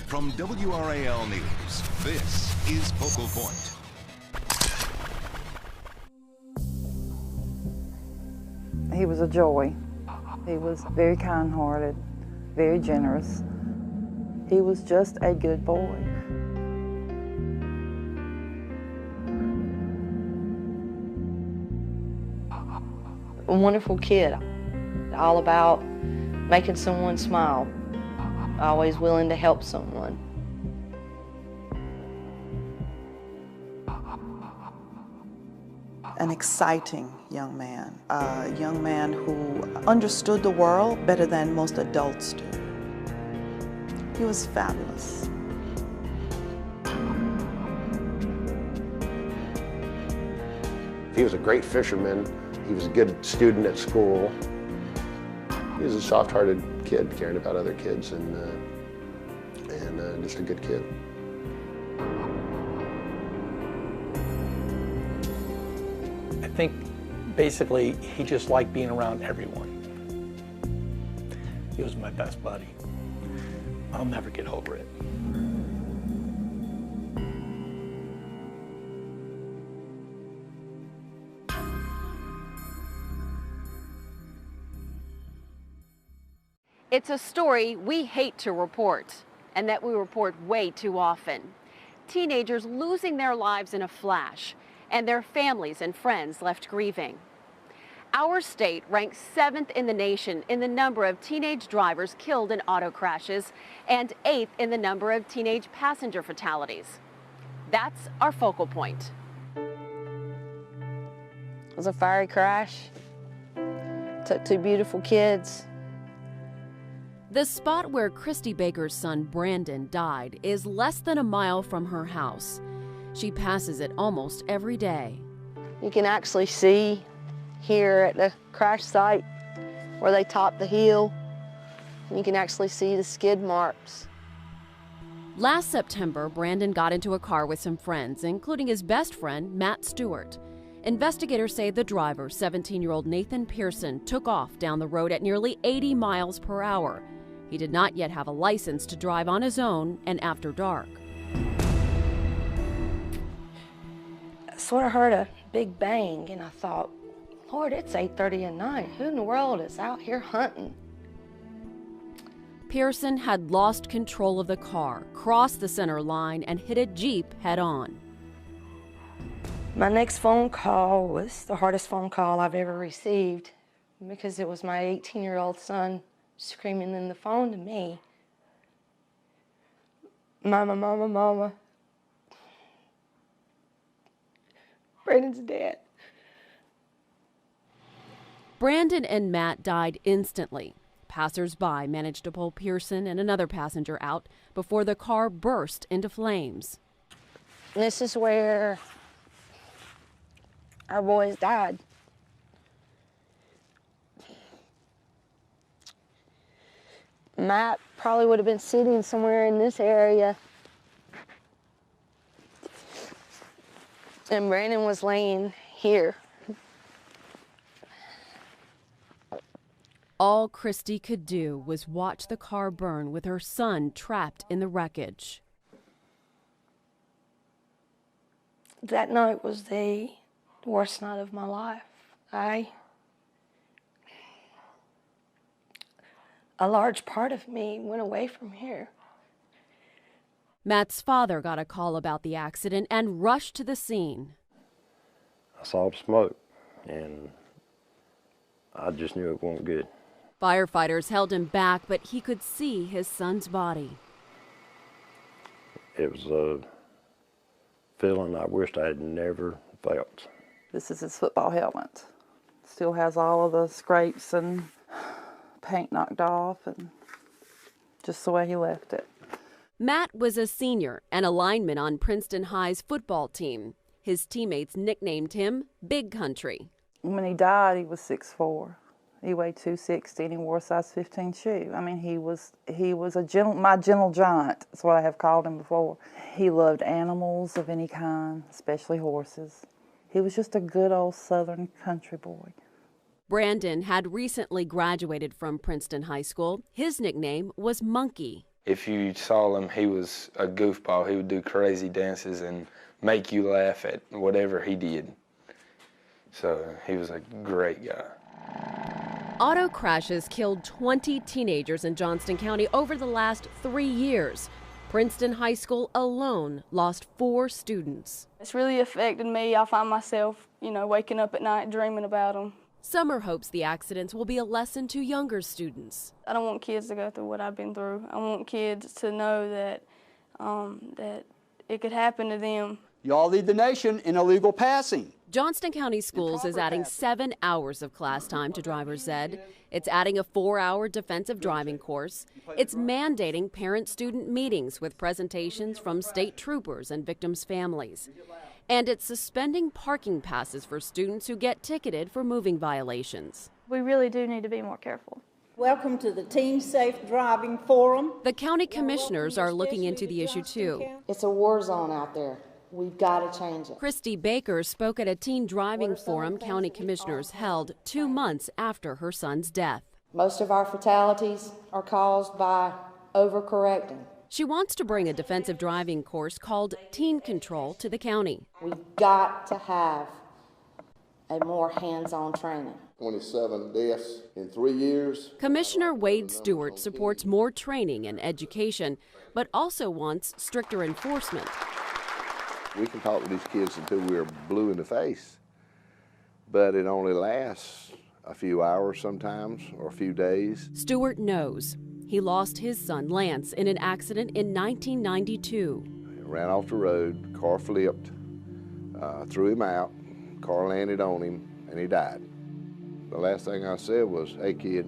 From WRAL News, this is Focal Point. He was a joy. He was very kind-hearted, very generous. He was just a good boy. A wonderful kid, all about making someone smile, always willing to help someone. An exciting young man, a young man who understood the world better than most adults do. He was fabulous. He was a great fisherman. He was a good student at school. He was a soft-hearted kid, caring about other kids, and just a good kid. I think basically he just liked being around everyone. He was my best buddy. I'll never get over it. It's a story we hate to report, and that we report way too often. Teenagers losing their lives in a flash, and their families and friends left grieving. Our state ranks 7th in the nation in the number of teenage drivers killed in auto crashes and 8th in the number of teenage passenger fatalities. That's our focal point. It was a fiery crash. Took 2 beautiful kids. The spot where Christy Baker's son Brandon died is less than a mile from her house. She passes it almost every day. You can actually see here at the crash site where they topped the hill. You can actually see the skid marks. Last September, Brandon got into a car with some friends, including his best friend, Matt Stewart. Investigators say the driver, 17-year-old Nathan Pearson, took off down the road at nearly 80 miles per hour. He did not yet have a license to drive on his own and after dark. I sort of heard a big bang, and I thought, Lord, it's 8:30 at night. Who in the world is out here hunting? Pearson had lost control of the car, crossed the center line, and hit a Jeep head-on. My next phone call was the hardest phone call I've ever received, because it was my 18-year-old son screaming in the phone to me, "Mama, mama, mama, Brandon's dead." Brandon and Matt died instantly. Passers-by managed to pull Pearson and another passenger out before the car burst into flames. This is where our boys died. Matt probably would have been sitting somewhere in this area, and Brandon was laying here. All Christy could do was watch the car burn with her son trapped in the wreckage. That night was the worst night of my life. A large part of me went away from here. Matt's father got a call about the accident and rushed to the scene. I saw the smoke, and I just knew it wasn't good. Firefighters held him back, but he could see his son's body. It was a feeling I wished I had never felt. This is his football helmet. Still has all of the scrapes and paint knocked off, and just the way he left it. Matt was a senior and a lineman on Princeton High's football team. His teammates nicknamed him Big Country. When he died, he was 6'4". He weighed 260 and he wore a size 15 shoe. I mean, he was my gentle giant. That's what I have called him before. He loved animals of any kind, especially horses. He was just a good old Southern country boy. Brandon had recently graduated from Princeton High School. His nickname was Monkey. If you saw him, he was a goofball. He would do crazy dances and make you laugh at whatever he did. So he was a great guy. Auto crashes killed 20 teenagers in Johnston County over the last 3 years. Princeton High School alone lost 4 students. It's really affected me. I find myself, waking up at night dreaming about them. Summer hopes the accidents will be a lesson to younger students. I don't want kids to go through what I've been through. I want kids to know that that it could happen to them. Y'all lead the nation in illegal passing. Johnston County Schools is adding 7 hours of class time to driver's ed. It's adding a 4-hour defensive driving course. It's mandating parent-student meetings with presentations from state troopers and victims' families. And it's suspending parking passes for students who get ticketed for moving violations. We really do need to be more careful. Welcome to the Teen Safe Driving Forum. The county commissioners are looking into the issue too. It's a war zone out there. We've got to change it. Christy Baker spoke at a teen driving forum county commissioners held 2 months after her son's death. Most of our fatalities are caused by overcorrecting. She wants to bring a defensive driving course called Teen Control to the county. We've got to have a more hands-on training. 27 deaths in 3 years. Commissioner Wade Stewart supports more training and education, but also wants stricter enforcement. We can talk to these kids until we're blue in the face, but it only lasts a few hours sometimes, or a few days. Stewart knows. He lost his son, Lance, in an accident in 1992. He ran off the road, car flipped, threw him out, car landed on him, and he died. The last thing I said was, "Hey kid,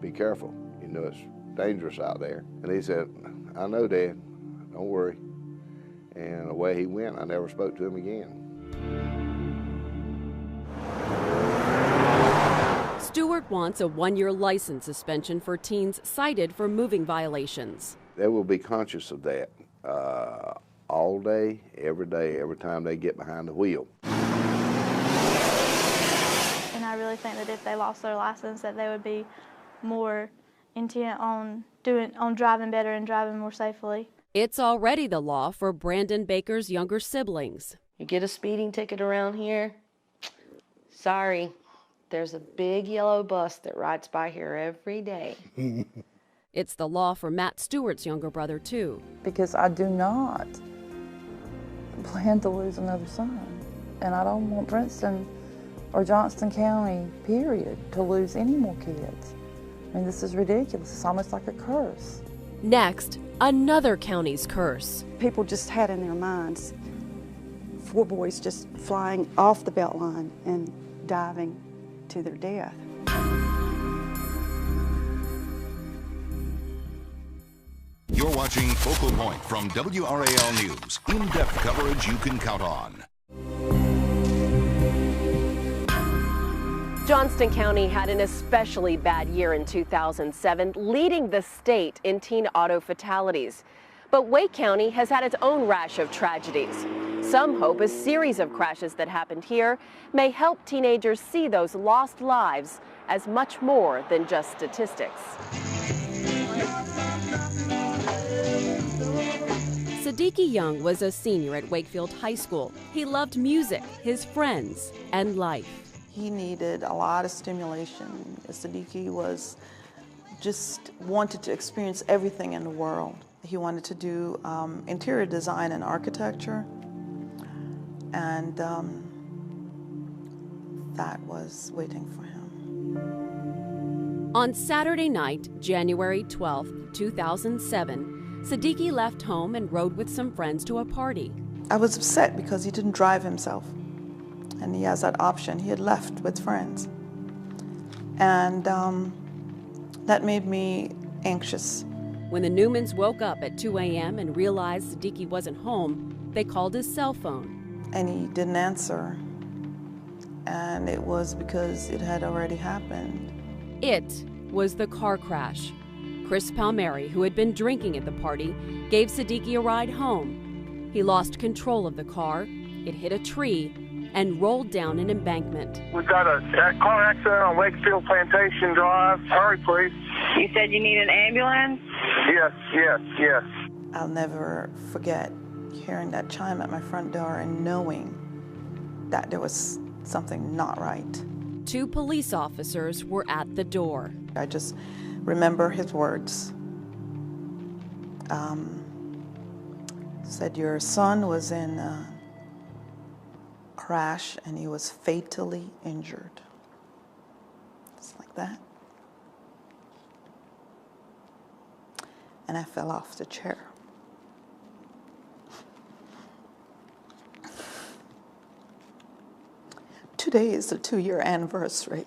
be careful. It's dangerous out there." And he said, "I know, Dad, don't worry." And away he went. I never spoke to him again. Stewart wants a 1-year license suspension for teens cited for moving violations. They will be conscious of that all day, every time they get behind the wheel. And I really think that if they lost their license, that they would be more intent on driving better and driving more safely. It's already the law for Brandon Baker's younger siblings. You get a speeding ticket around here, sorry, there's a big yellow bus that rides by here every day. It's the law for Matt Stewart's younger brother, too. Because I do not plan to lose another son. And I don't want Princeton or Johnston County, period, to lose any more kids. I mean, this is ridiculous. It's almost like a curse. Next, another county's curse. People just had in their minds 4 boys just flying off the belt line and diving to their death. You're watching Focal Point from WRAL News. In-depth coverage you can count on. Johnston County had an especially bad year in 2007, leading the state in teen auto fatalities. But Wake County has had its own rash of tragedies. Some hope a series of crashes that happened here may help teenagers see those lost lives as much more than just statistics. Siddiqui Young was a senior at Wakefield High School. He loved music, his friends, and life. He needed a lot of stimulation. Siddiqui just wanted to experience everything in the world. He wanted to do interior design and architecture, and that was waiting for him. On Saturday night, January 12, 2007, Siddiqui left home and rode with some friends to a party. I was upset because he didn't drive himself, and he has that option. He had left with friends, and that made me anxious. When the Newmans woke up at 2 a.m. and realized Siddiqui wasn't home, they called his cell phone. And he didn't answer, and it was because it had already happened. It was the car crash. Chris Palmieri, who had been drinking at the party, gave Siddiqui a ride home. He lost control of the car, it hit a tree, and rolled down an embankment. We've got a car accident on Wakefield Plantation Drive. Hurry, please. You said you need an ambulance? Yes. I'll never forget hearing that chime at my front door and knowing that there was something not right. 2 police officers were at the door. I just remember his words. Said your son was in a crash and he was fatally injured. Just like that. And I fell off the chair. Today is the 2-year anniversary.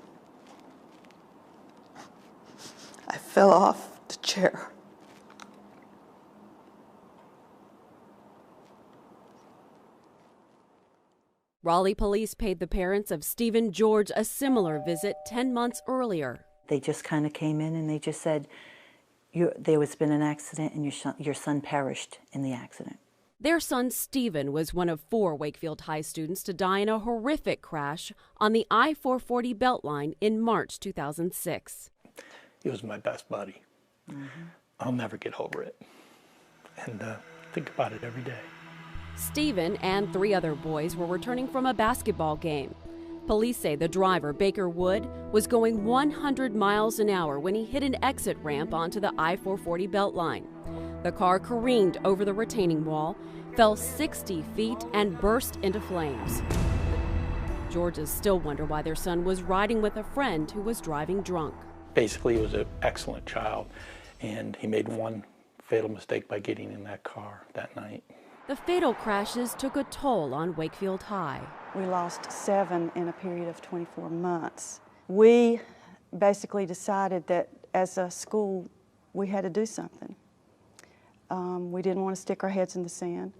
I fell off the chair. Raleigh police paid the parents of Stephen George a similar visit 10 months earlier. They just kind of came in and they just said, there has been an accident and your son perished in the accident. Their son Stephen was one of 4 Wakefield High students to die in a horrific crash on the I-440 Beltline in March 2006. He was my best buddy. I'll never get over it. And think about it every day. Stephen and 3 other boys were returning from a basketball game. Police say the driver, Baker Wood, was going 100 miles an hour when he hit an exit ramp onto the I-440 Beltline. The car careened over the retaining wall, fell 60 feet, and burst into flames. Georges still wonder why their son was riding with a friend who was driving drunk. Basically, he was an excellent child, and he made one fatal mistake by getting in that car that night. The fatal crashes took a toll on Wakefield High. We lost 7 in a period of 24 months. We basically decided that as a school, we had to do something. We didn't want to stick our heads in the sand.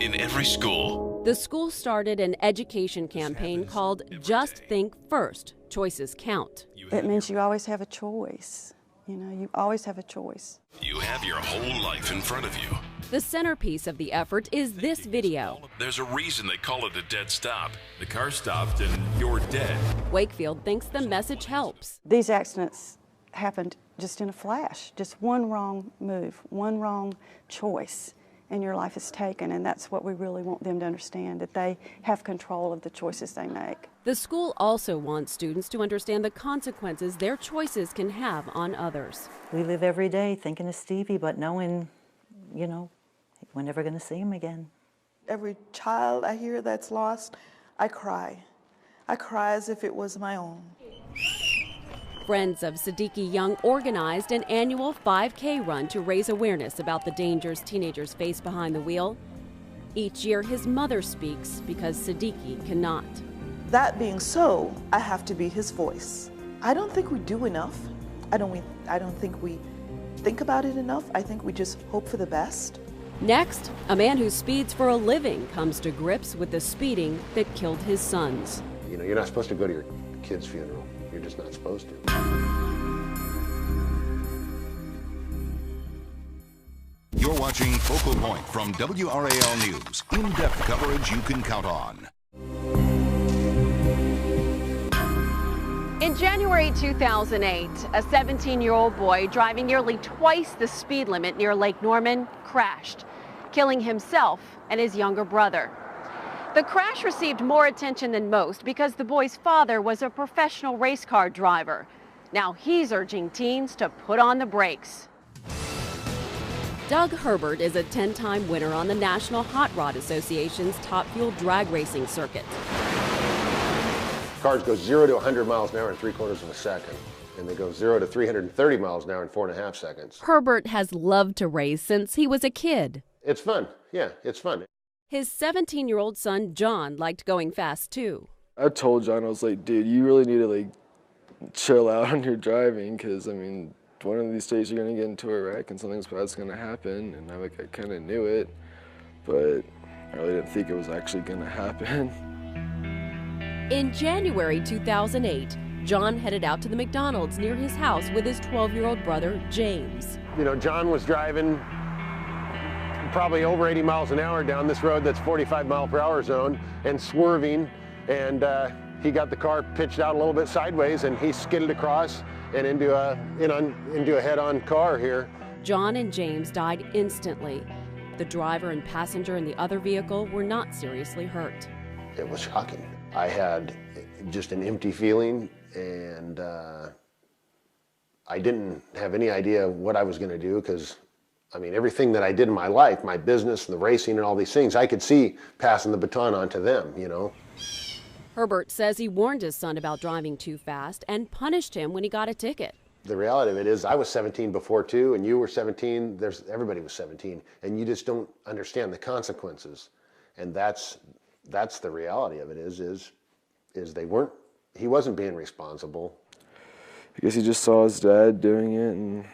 In every school, the school started an education campaign called Just Think First, Choices Count. It means you always have a choice. You know, you always have a choice. You have your whole life in front of you. The centerpiece of the effort is this video. There's a reason they call it a dead stop. The car stopped and you're dead. Wakefield thinks the message helps. These accidents happened just in a flash. Just one wrong move, one wrong choice, and your life is taken. And that's what we really want them to understand, that they have control of the choices they make. The school also wants students to understand the consequences their choices can have on others. We live every day thinking of Stevie, but knowing, you know, we're never going to see him again. Every child I hear that's lost, I cry. I cry as if it was my own. Friends of Siddiqui Young organized an annual 5K run to raise awareness about the dangers teenagers face behind the wheel. Each year, his mother speaks because Siddiqui cannot. That being so, I have to be his voice. I don't think we do enough. I don't think we think about it enough. I think we just hope for the best. Next, a man who speeds for a living comes to grips with the speeding that killed his sons. You know, you're not supposed to go to your kid's funeral. You're just not supposed to. You're watching Focal Point from WRAL News. In-depth coverage you can count on. In January 2008, a 17-year-old boy driving nearly twice the speed limit near Lake Norman crashed, killing himself and his younger brother. The crash received more attention than most because the boy's father was a professional race car driver. Now he's urging teens to put on the brakes. Doug Herbert is a 10-time winner on the National Hot Rod Association's Top Fuel drag racing circuit. Cars go 0 to 100 miles an hour in 3/4 of a second, and they go 0 to 330 miles an hour in 4.5 seconds. Herbert has loved to race since he was a kid. It's fun. Yeah, it's fun. His 17-year-old son, John, liked going fast, too. I told John, I was like, dude, you really need to, chill out on your driving, because, I mean, one of these days you're going to get into a wreck and something bad's going to happen. And I kind of knew it, but I really didn't think it was actually going to happen. In January 2008, John headed out to the McDonald's near his house with his 12-year-old brother, James. You know, John was driving probably over 80 miles an hour down this road that's 45-mile-per-hour zone and swerving, and he got the car pitched out a little bit sideways, and he skidded across and into a head-on car here. John and James died instantly. The driver and passenger in the other vehicle were not seriously hurt. It was shocking. I had just an empty feeling, and I didn't have any idea what I was going to do, because I mean, everything that I did in my life, my business and the racing and all these things, I could see passing the baton on to them, you know. Herbert says he warned his son about driving too fast and punished him when he got a ticket. The reality of it is I was 17 before too, and you were 17, everybody was 17, and you just don't understand the consequences. And that's the reality of it is he wasn't being responsible. I guess he just saw his dad doing it and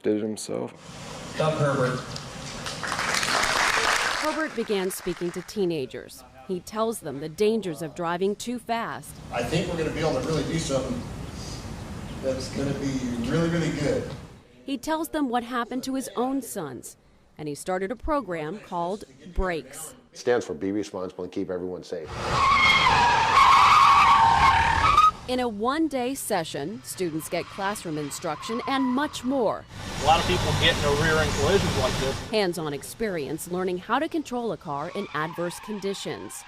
did it himself. Doug Herbert. Herbert began speaking to teenagers. He tells them the dangers of driving too fast. I think we're going to be able to really do something that's going to be really, really good. He tells them what happened to his own sons, and he started a program called Brakes. It stands for Be Responsible and Keep Everyone Safe. In a one-day session, students get classroom instruction and much more. A lot of people get into rear-end collisions like this. Hands-on experience learning how to control a car in adverse conditions.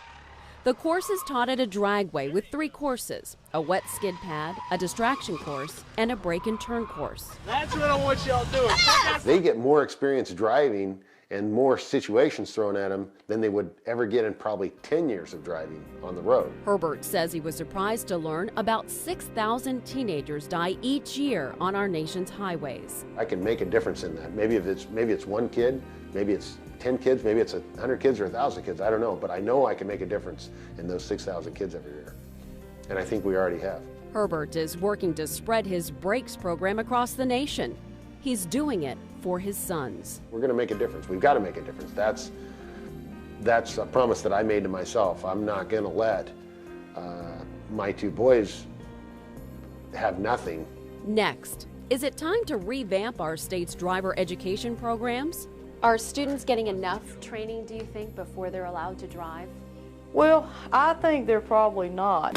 The course is taught at a dragway with 3 courses, a wet skid pad, a distraction course, and a brake and turn course. That's what I want y'all doing. They get more experience driving and more situations thrown at them than they would ever get in probably 10 years of driving on the road. Herbert says he was surprised to learn about 6,000 teenagers die each year on our nation's highways. I can make a difference in that. Maybe it's one kid, maybe it's 10 kids, maybe it's 100 kids or 1,000 kids, I don't know, but I know I can make a difference in those 6,000 kids every year. And I think we already have. Herbert is working to spread his Brakes program across the nation. He's doing it for his sons. We're going to make a difference. We've got to make a difference. That's a promise that I made to myself. I'm not going to let my 2 boys have nothing. Next, is it time to revamp our state's driver education programs? Are students getting enough training, do you think, before they're allowed to drive? Well, I think they're probably not.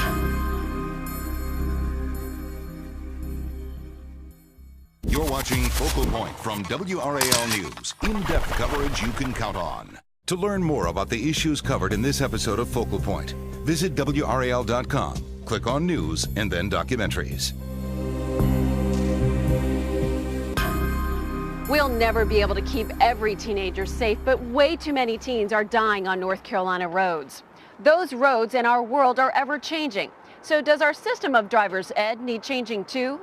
You're watching Focal Point from WRAL News. In-depth coverage you can count on. To learn more about the issues covered in this episode of Focal Point, visit WRAL.com, click on News, and then Documentaries. We'll never be able to keep every teenager safe, but way too many teens are dying on North Carolina roads. Those roads in our world are ever changing. So does our system of driver's ed need changing too?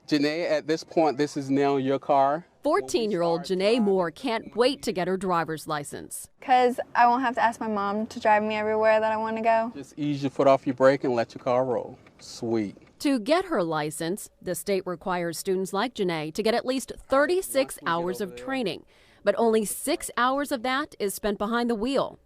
Janae, at this point, this is now your car. 14-year-old Janae Moore can't wait to get her driver's license. Because I won't have to ask my mom to drive me everywhere that I want to go. Just ease your foot off your brake and let your car roll. Sweet. To get her license, the state requires students like Janae to get at least 36 hours of training, but only 6 hours of that is spent behind the wheel.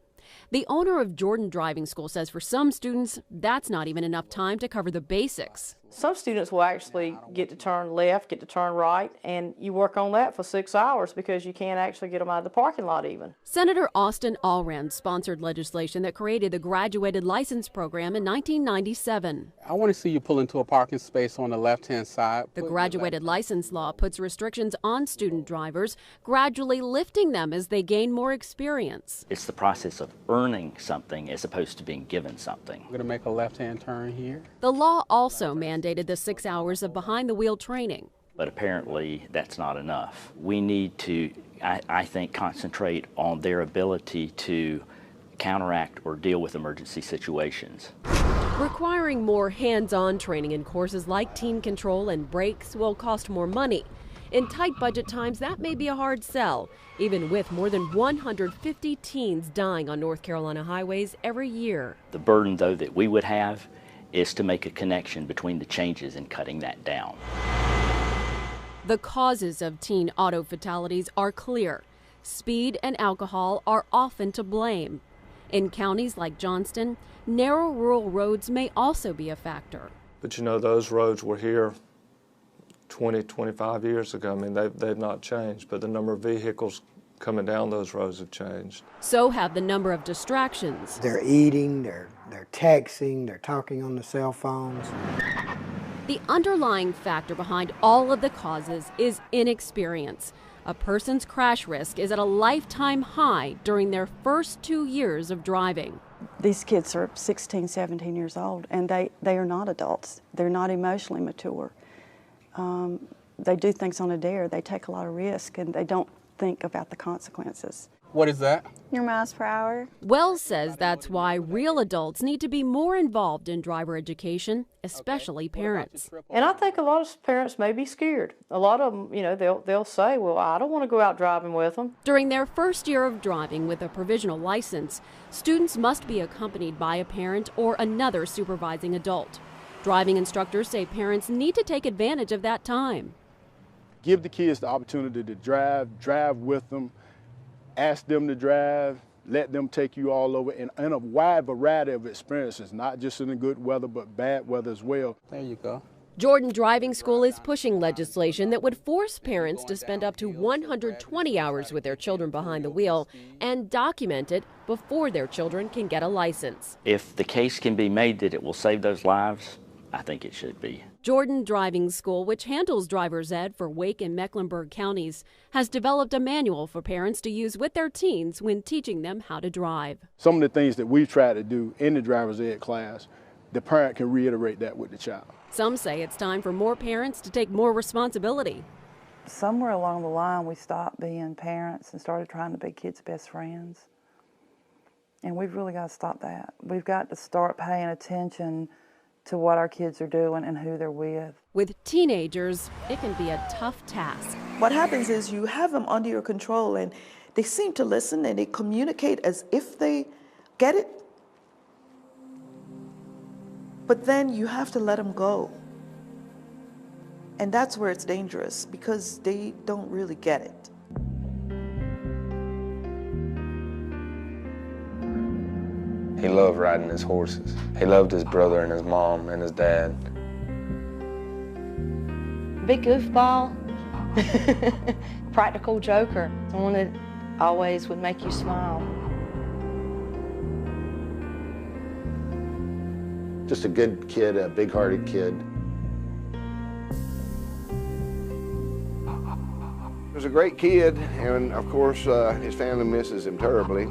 The owner of Jordan Driving School says for some students, that's not even enough time to cover the basics. Some students will actually get to turn left, get to turn right, and you work on that for 6 hours because you can't actually get them out of the parking lot even. Senator Austin Allred sponsored legislation that created the graduated license program in 1997. I want to see you pull into a parking space on the left-hand side. The graduated license law puts restrictions on student drivers, gradually lifting them as they gain more experience. It's the process of earning something as opposed to being given something. We're going to make a left-hand turn here. The law also mandated the 6 hours of behind-the-wheel training. But apparently that's not enough. We need to, I think, concentrate on their ability to counteract or deal with emergency situations. Requiring more hands-on training in courses like teen control and brakes will cost more money. In tight budget times, that may be a hard sell, even with more than 150 teens dying on North Carolina highways every year. The burden, though, that we would have is to make a connection between the changes and cutting that down. The causes of teen auto fatalities are clear. Speed and alcohol are often to blame. In counties like Johnston, narrow rural roads may also be a factor. But you know, those roads were here 20, 25 years ago. I mean, they've not changed, but the number of vehicles coming down those roads have changed. So have the number of distractions. They're eating, they're texting, they're talking on the cell phones. The underlying factor behind all of the causes is inexperience. A person's crash risk is at a lifetime high during their first 2 years of driving. These kids are 16, 17 years old, and they are not adults. They're not emotionally mature. They do things on a dare. They take a lot of risk, and they don't think about the consequences. What is that? Your miles per hour. Wells says that's why real adults need to be more involved in driver education, especially parents. And I think a lot of parents may be scared. A lot of them, you know, they'll say, well, I don't want to go out driving with them. During their first year of driving with a provisional license, students must be accompanied by a parent or another supervising adult. Driving instructors say parents need to take advantage of that time. Give the kids the opportunity to drive with them, ask them to drive, let them take you all over in a wide variety of experiences, not just in the good weather, but bad weather as well. There you go. Jordan Driving School is pushing legislation that would force parents to spend up to 120 hours with their children behind the wheel and document it before their children can get a license. If the case can be made that it will save those lives, I think it should be. Jordan Driving School, which handles driver's ed for Wake and Mecklenburg counties, has developed a manual for parents to use with their teens when teaching them how to drive. Some of the things that we've tried to do in the driver's ed class, the parent can reiterate that with the child. Some say it's time for more parents to take more responsibility. Somewhere along the line, we stopped being parents and started trying to be kids' best friends. And we've really got to stop that. We've got to start paying attention to what our kids are doing and who they're with. With teenagers, it can be a tough task. What happens is you have them under your control and they seem to listen and they communicate as if they get it. But then you have to let them go. And that's where it's dangerous because they don't really get it. He loved riding his horses. He loved his brother and his mom and his dad. Big goofball, practical joker, someone that always would make you smile. Just a good kid, a big-hearted kid. He was a great kid, and of course his family misses him terribly.